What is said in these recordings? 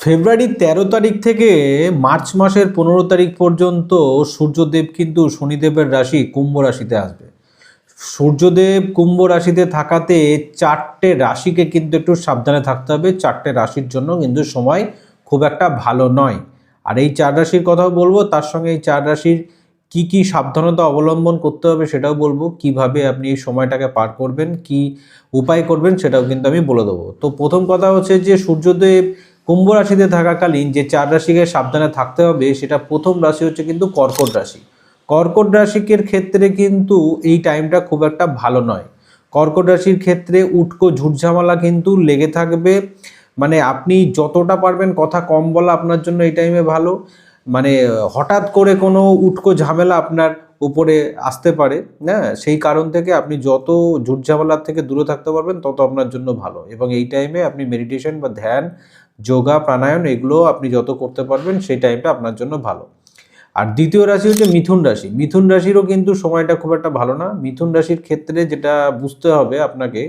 ফেব্রুয়ারি ১৩ তারিখ থেকে মার্চ মাসের ১৫ তারিখ পর্যন্ত সূর্যদেব কিন্তু শনিদেবের রাশি কুম্ভ রাশিতে আসবে। সূর্যদেব কুম্ভ রাশিতে থাকাতে চারটে রাশিকে কিন্তু একটু সাবধানে থাকতে হবে। চারটে রাশির জন্য কিন্তু সময় খুব একটা ভালো নয়। আর এই চার রাশির কথাও বলবো, তার সঙ্গে এই চার রাশির কি সাবধানতা অবলম্বন করতে হবে সেটাও বলবো। কিভাবে আপনি এই সময়টাকে পার করবেন, কি উপায় করবেন সেটাও কিন্তু আমি বলে দেবো। তো প্রথম কথা হচ্ছে যে সূর্যদেব কুম্ভ রাশিতে থাকাকালীন যে চার রাশিকে সাবধানে থাকতে হবে, সেটা প্রথম রাশি হচ্ছে কিন্তু কর্কট রাশি। কর্কট রাশিকের ক্ষেত্রে কিন্তু এই টাইমটা খুব একটা ভালো নয়। কর্কট রাশির ক্ষেত্রে উটকো ঝুটঝামেলা কিন্তু লেগে থাকবে। মানে আপনি যতটা পারবেন কথা কম বলা আপনার জন্য এই টাইমে ভালো। মানে হঠাৎ করে কোনো উটকো ঝামেলা আপনার উপরে আসতে পারে, হ্যাঁ? সেই কারণ থেকে আপনি যত ঝুটঝামেলার থেকে দূরে থাকতে পারবেন তত আপনার জন্য ভালো। এবং এই টাইমে আপনি মেডিটেশন বা ধ্যান, যোগা, প্রাণায়াম এগুলো আপনি যত করতে পারবেন সেই টাইমটা আপনার জন্য ভালো। আর দ্বিতীয় রাশি হচ্ছে মিথুন রাশি। মিথুন রাশিরও কিন্তু সময়টা খুব একটা ভালো না। মিথুন রাশির ক্ষেত্রে যেটা বুঝতে হবে আপনাকে,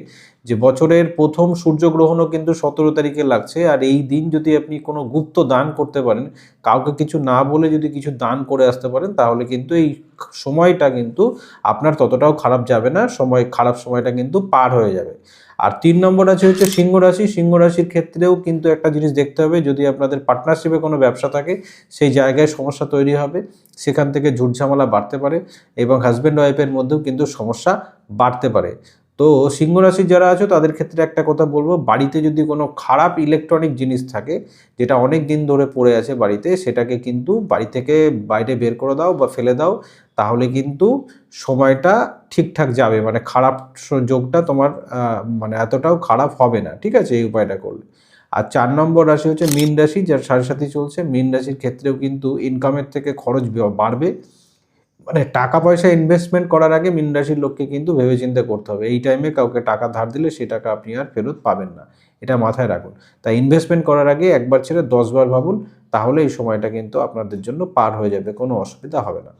যে বছরের প্রথম সূর্যগ্রহণও কিন্তু ১৭ তারিখে লাগছে। আর এই দিন যদি আপনি কোনো গুপ্ত দান করতে পারেন, কাউকে কিছু না বলে যদি কিছু দান করে আসতে পারেন, তাহলে কিন্তু এই সময়টা কিন্তু আপনার ততটাও খারাপ যাবে না। খারাপ সময়টা কিন্তু পার হয়ে যাবে। আর ৩ নম্বর রাশি হচ্ছে সিংহ রাশি। সিংহ রাশির ক্ষেত্রেও কিন্তু একটা জিনিস দেখতে হবে, যদি আপনাদের পার্টনারশিপে কোনো ব্যবসা থাকে সেই জায়গায় সমস্যা তৈরি হবে। সেখান থেকে ঝুটঝামেলা বাড়তে পারে এবং হাসব্যান্ড ওয়াইফের মধ্যেও কিন্তু সমস্যা বাড়তে পারে। তো সিংহ রাশির যারা আছো তাদের ক্ষেত্রে একটা কথা বলবো, বাড়িতে যদি কোনো খারাপ ইলেকট্রনিক জিনিস থাকে, যেটা অনেক দিন ধরে পড়ে আছে বাড়িতে, সেটাকে কিন্তু বাড়ি থেকে বাইরে বের করে দাও বা ফেলে দাও। তাহলে কিন্তু সময়টা ঠিকঠাক যাবে। মানে খারাপ যোগটা তোমার মানে এতটাও খারাপ হবে না। ঠিক আছে? এই উপায়টা করলে। আর ৪ নম্বর রাশি হচ্ছে মীন রাশি, যার সাড়ে সাথী চলছে। মীন রাশির ক্ষেত্রেও কিন্তু ইনকামের থেকে খরচ বাড়বে। মানে টাকা পয়সা ইনভেস্টমেন্ট করার আগে মীন রাশির লোককে কিন্তু ভেবেচিন্তে করতে হবে। এই টাইমে কাউকে টাকা ধার দিলে সে টাকা আপনি আর ফেরত পাবেন না। এটা মাথায় রাখুন। তাই ইনভেস্টমেন্ট করার আগে একবার ছেড়ে ১০ বার ভাবুন, তাহলে এই সময়টা কিন্তু আপনাদের জন্য পার হয়ে যাবে। কোনো অসুবিধা হবে না।